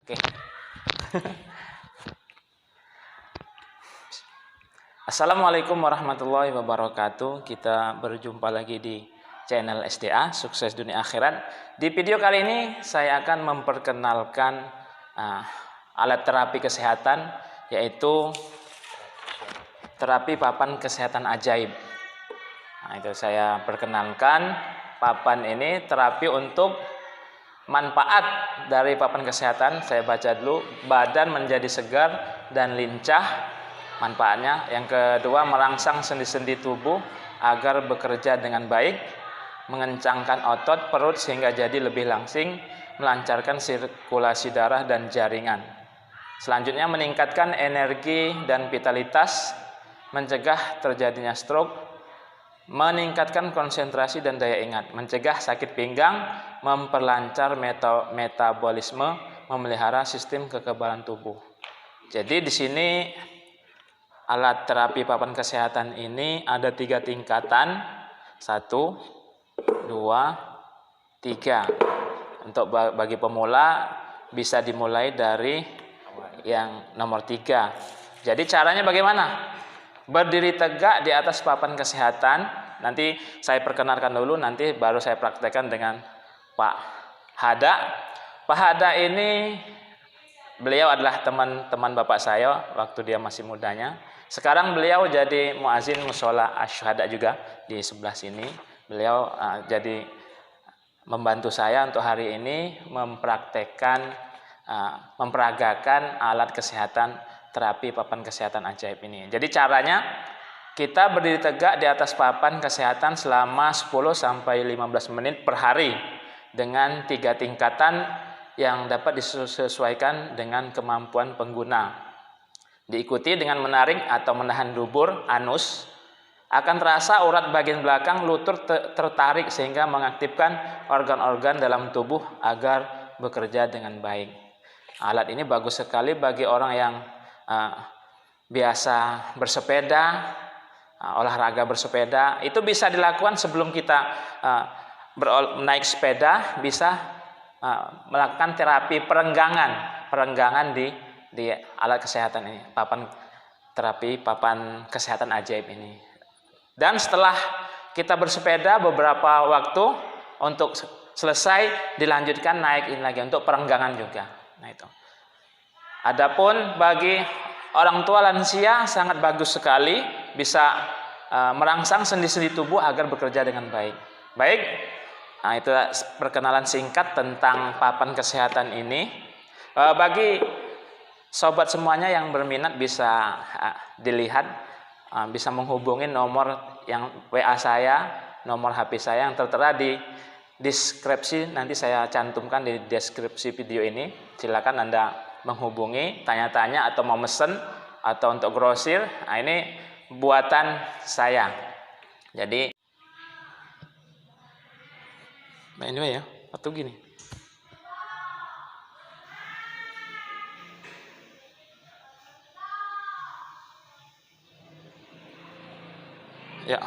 Oke. Assalamualaikum warahmatullahi wabarakatuh. Kita berjumpa lagi di channel SDA, Sukses Dunia Akhirat. Di video kali ini saya akan memperkenalkan alat terapi kesehatan, yaitu terapi papan kesehatan ajaib. Nah, itu saya perkenalkan. Papan ini terapi untuk manfaat dari papan kesehatan. Saya baca dulu. Badan menjadi segar dan lincah, manfaatnya. Yang kedua, merangsang sendi-sendi tubuh agar bekerja dengan baik, mengencangkan otot perut sehingga jadi lebih langsing, melancarkan sirkulasi darah dan jaringan. Selanjutnya, meningkatkan energi dan vitalitas, mencegah terjadinya stroke, meningkatkan konsentrasi dan daya ingat, mencegah sakit pinggang, memperlancar metabolisme, memelihara sistem kekebalan tubuh. Jadi di sini alat terapi papan kesehatan ini ada 3 tingkatan, 1, 2, 3. Untuk bagi pemula bisa dimulai dari yang nomor 3. Jadi caranya bagaimana? Berdiri tegak di atas papan kesehatan. Nanti saya perkenalkan dulu, nanti baru saya praktekkan dengan Pak Hada. Pak Hada ini, beliau adalah teman-teman bapak saya waktu dia masih mudanya. Sekarang beliau jadi muazin mushola Asyhada juga di sebelah sini. Beliau jadi membantu saya untuk hari ini mempraktekkan, memperagakan alat kesehatan terapi papan kesehatan ajaib ini. Jadi caranya, kita berdiri tegak di atas papan kesehatan selama 10-15 menit per hari dengan 3 tingkatan yang dapat disesuaikan dengan kemampuan pengguna. Diikuti dengan menarik atau menahan dubur anus. Akan terasa urat bagian belakang lutut tertarik sehingga mengaktifkan organ-organ dalam tubuh agar bekerja dengan baik. Alat ini bagus sekali bagi orang yang biasa bersepeda, olahraga bersepeda. Itu bisa dilakukan sebelum kita naik sepeda, bisa melakukan terapi perenggangan di alat kesehatan ini, terapi papan kesehatan ajaib ini. Dan setelah kita bersepeda beberapa waktu, untuk selesai dilanjutkan naik ini lagi untuk perenggangan juga. Nah itu. Adapun bagi orang tua lansia sangat bagus sekali, bisa merangsang sendi-sendi tubuh agar bekerja dengan baik. Baik, nah itu perkenalan singkat tentang papan kesehatan ini. Bagi sobat semuanya yang berminat bisa dilihat, bisa menghubungi nomor yang WA saya, nomor HP saya yang tertera di deskripsi. Nanti saya cantumkan di deskripsi video ini. Silakan Anda menghubungi, tanya-tanya atau mau mesen atau untuk grosir. Nah, ini buatan saya. Jadi anyway ya, atau gini. Ya.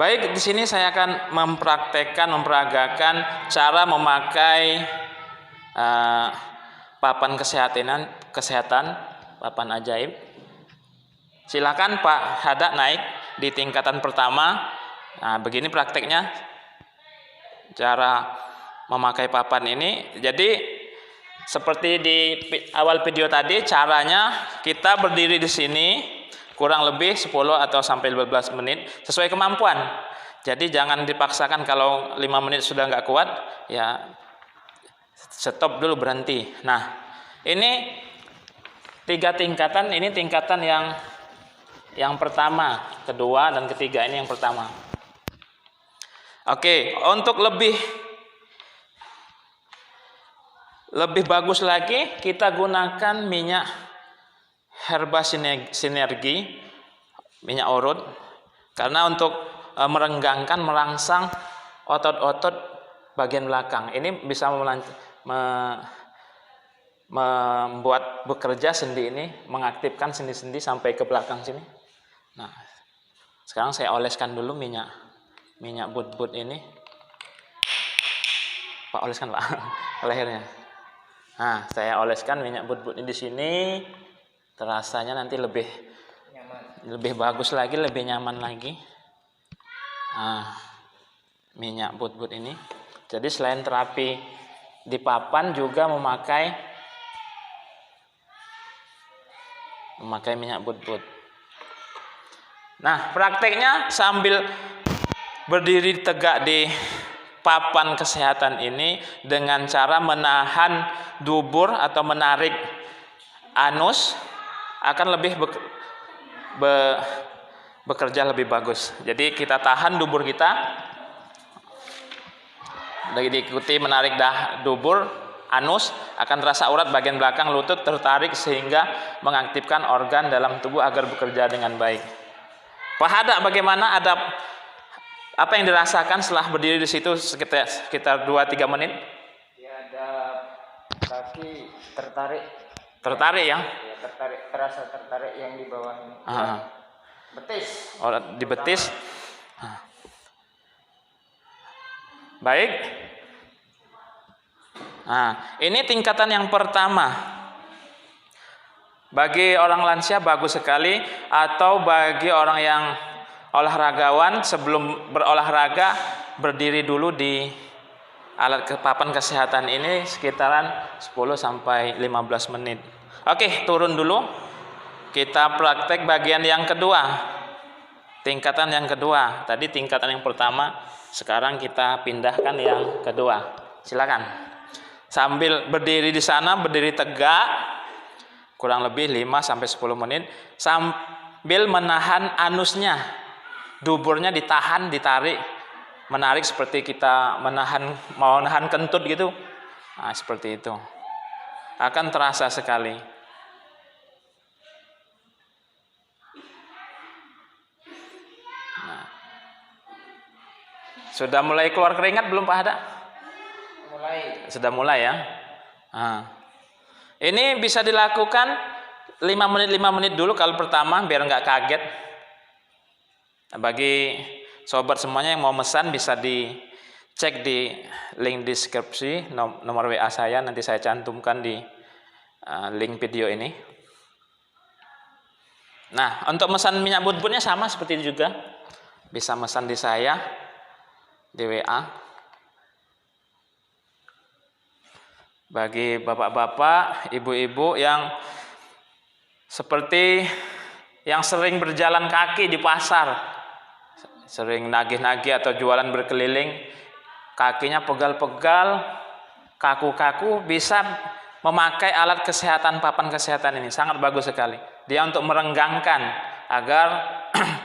Baik, di sini saya akan memperagakan cara memakai papan kesehatan papan ajaib. Silakan Pak Hada naik di tingkatan pertama. Nah, begini prakteknya cara memakai papan ini. Jadi seperti di awal video tadi, caranya kita berdiri di sini kurang lebih 10 atau sampai 15 menit sesuai kemampuan. Jadi jangan dipaksakan, kalau 5 menit sudah nggak kuat, ya stop dulu, berhenti. Nah, ini 3 tingkatan. Ini tingkatan yang pertama, kedua, dan ketiga. Ini yang pertama. Oke, untuk lebih bagus lagi, kita gunakan minyak herba sinergi, minyak urut, karena untuk merenggangkan, merangsang otot-otot bagian belakang. Ini bisa membuat bekerja sendi ini, mengaktifkan sendi-sendi sampai ke belakang sini. Nah, sekarang saya oleskan dulu minyak but ini. Pak, oleskan Pak, lehernya. Nah, saya oleskan minyak but-but di sini. Terasanya nanti lebih bagus lagi, lebih nyaman lagi. Nah, minyak but-but ini. Jadi selain terapi di papan juga memakai minyak but-but. Nah, prakteknya sambil berdiri tegak di papan kesehatan ini dengan cara menahan dubur atau menarik anus akan lebih bekerja lebih bagus. Jadi kita tahan dubur kita, diikuti menarik dubur anus, akan terasa urat bagian belakang lutut tertarik sehingga mengaktifkan organ dalam tubuh agar bekerja dengan baik. Pak Hada, bagaimana apa yang dirasakan setelah berdiri di situ sekitar 2-3 menit? Ya, ada kaki tertarik. Tertarik ya? Ya, terasa tertarik yang di bawah ini. Betis. Oh, di betis. Baik. Nah, ini tingkatan yang pertama. Bagi orang lansia bagus sekali, atau bagi orang yang olahragawan sebelum berolahraga berdiri dulu di alat papan kesehatan ini sekitaran 10-15 menit. Oke, turun dulu. Kita praktek bagian yang kedua. Tingkatan yang kedua. Tadi tingkatan yang pertama, sekarang kita pindahkan yang kedua. Silakan. Sambil berdiri di sana, berdiri tegak kurang lebih 5-10 menit sambil menahan anusnya. Duburnya ditahan, ditarik, menarik seperti kita mau menahan kentut gitu. Nah, seperti itu. Akan terasa sekali. Nah. Sudah mulai keluar keringat belum Pak Hada? Mulai. Sudah mulai ya. Nah. Ini bisa dilakukan 5 menit dulu kalau pertama biar nggak kaget. Bagi sobat semuanya yang mau mesan bisa dicek di link deskripsi, nomor WA saya nanti saya cantumkan di link video ini. Nah, untuk mesan minyak but-butnya sama seperti itu juga. Bisa mesan di saya di WA. Bagi bapak-bapak, ibu-ibu yang seperti yang sering berjalan kaki di pasar, sering nagih-nagih atau jualan berkeliling, kakinya pegal-pegal, kaku-kaku, bisa memakai alat kesehatan papan kesehatan ini. Sangat bagus sekali. Dia untuk merenggangkan agar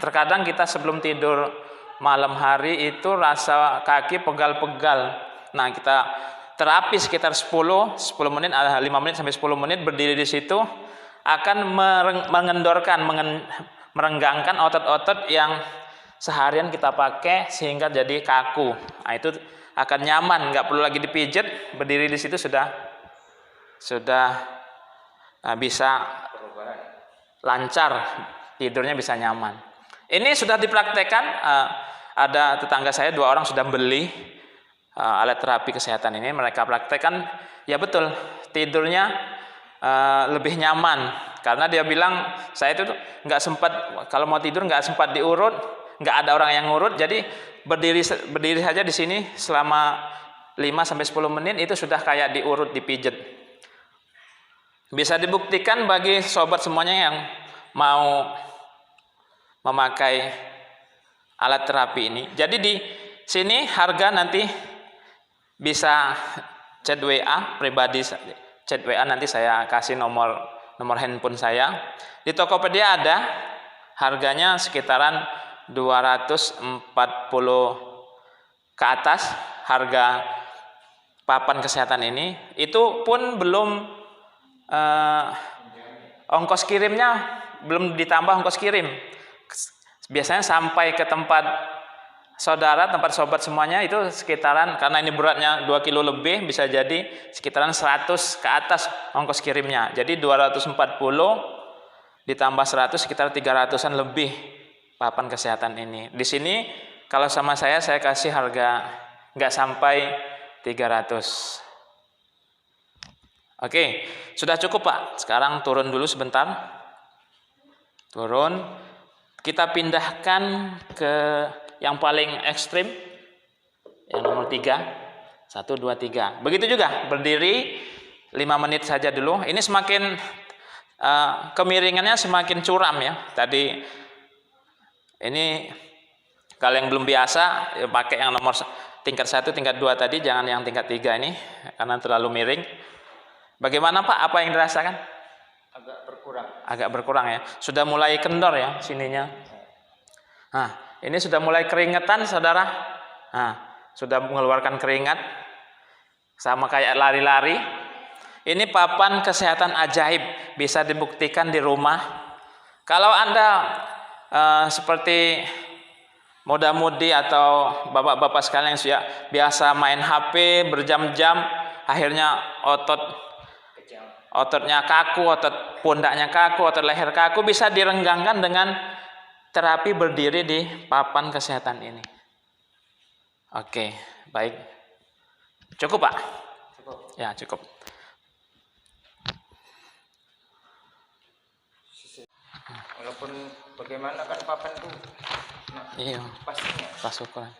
terkadang kita sebelum tidur malam hari itu rasa kaki pegal-pegal. Nah, kita terapi sekitar 10 menit, 5 menit sampai 10 menit berdiri di situ akan mengendorkan, merenggangkan otot-otot yang seharian kita pakai sehingga jadi kaku. Nah, itu akan nyaman, nggak perlu lagi dipijit, berdiri di situ sudah bisa lancar, tidurnya bisa nyaman. Ini sudah dipraktekkan, ada tetangga saya 2 orang sudah beli alat terapi kesehatan ini, mereka praktekkan, ya betul, tidurnya lebih nyaman karena dia bilang saya itu nggak sempat, kalau mau tidur nggak sempat diurut, nggak ada orang yang ngurut, jadi berdiri saja di sini selama 5-10 menit itu sudah kayak diurut, dipijet. Bisa dibuktikan bagi sobat semuanya yang mau memakai alat terapi ini. Jadi di sini harga nanti bisa chat WA pribadi, chat WA nanti saya kasih nomor handphone saya. Di Tokopedia ada, harganya sekitaran 240 ke atas harga papan kesehatan ini. Itu pun belum ongkos kirimnya, belum ditambah ongkos kirim. Biasanya sampai ke tempat saudara, tempat sobat semuanya itu sekitaran, karena ini beratnya 2 kilo lebih, bisa jadi sekitaran 100 ke atas ongkos kirimnya. Jadi 240 ditambah 100 sekitar 300-an lebih papan kesehatan ini. Di sini kalau sama saya kasih harga nggak sampai 300. Oke, sudah cukup Pak. Sekarang turun dulu sebentar. Turun. Kita pindahkan ke yang paling ekstrim, yang nomor 3. 1, 2, 3. Begitu juga, berdiri 5 menit saja dulu. Ini semakin kemiringannya semakin curam ya. Tadi ini kalau yang belum biasa ya pakai yang nomor tingkat 1, tingkat 2 tadi, jangan yang tingkat 3 ini karena terlalu miring. Bagaimana Pak? Apa yang dirasakan? Agak berkurang. Agak berkurang ya. Sudah mulai kendor ya sininya. Nah, ini sudah mulai keringetan saudara. Nah, sudah mengeluarkan keringat. Sama kayak lari-lari. Ini papan kesehatan ajaib. Bisa dibuktikan di rumah. Kalau Anda seperti muda-mudi atau bapak-bapak sekalian yang biasa main HP berjam-jam, akhirnya ototnya kaku, otot pundaknya kaku, otot leher kaku, bisa direnggangkan dengan terapi berdiri di papan kesehatan ini. Oke, baik. Cukup Pak? Cukup. Ya, cukup. Walaupun bagaimana kan papan itu Iya, pastinya. pas ukuran.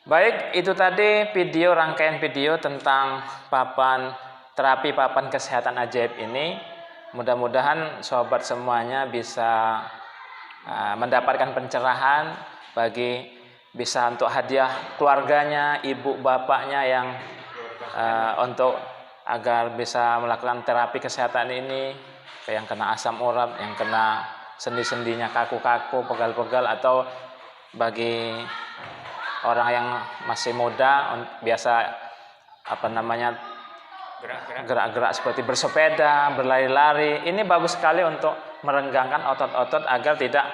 Baik, itu tadi rangkaian video tentang terapi papan kesehatan ajaib ini. Mudah-mudahan sobat semuanya bisa mendapatkan pencerahan bisa untuk hadiah keluarganya, ibu bapaknya yang untuk agar bisa melakukan terapi kesehatan ini, yang kena asam urat, yang kena sendi-sendinya kaku-kaku, pegal-pegal, atau bagi orang yang masih muda biasa gerak-gerak seperti bersepeda, berlari-lari. Ini bagus sekali untuk merenggangkan otot-otot agar tidak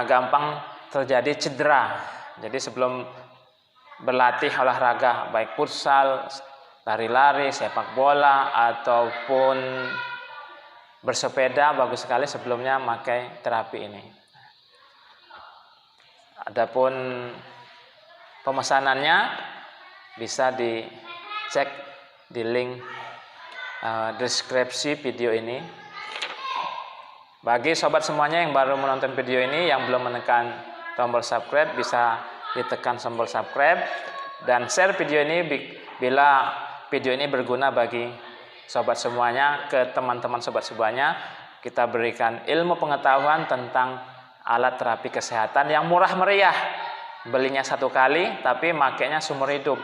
gampang terjadi cedera. Jadi sebelum berlatih olahraga baik futsal, lari-lari, sepak bola ataupun bersepeda, bagus sekali sebelumnya memakai terapi ini. Adapun pemesanannya bisa dicek di link deskripsi video ini. Bagi sobat semuanya yang baru menonton video ini, yang belum menekan tombol subscribe, bisa ditekan tombol subscribe dan share video ini bila video ini berguna bagi sobat semuanya ke teman-teman sobat semuanya. Kita berikan ilmu pengetahuan tentang alat terapi kesehatan yang murah meriah. Belinya 1 kali tapi makainya seumur hidup.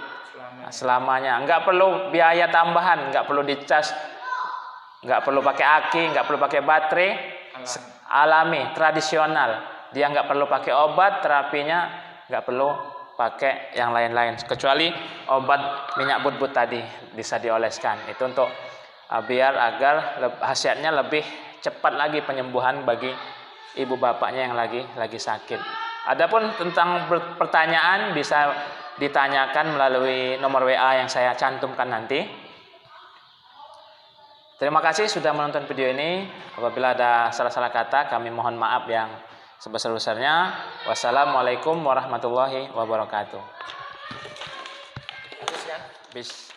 Selamanya. Enggak perlu biaya tambahan, enggak perlu dicas, enggak perlu pakai aki, enggak perlu pakai baterai. Alami, tradisional. Dia enggak perlu pakai obat, terapinya enggak perlu pakai yang lain-lain kecuali obat minyak but-but tadi bisa dioleskan. Itu untuk biar agar hasilnya lebih cepat lagi penyembuhan bagi ibu bapaknya yang lagi sakit. Adapun tentang pertanyaan bisa ditanyakan melalui nomor WA yang saya cantumkan nanti. Terima kasih sudah menonton video ini. Apabila ada salah-salah kata, kami mohon maaf yang sebesar-besarnya. Wassalamualaikum warahmatullahi wabarakatuh. Habis kan? Bis.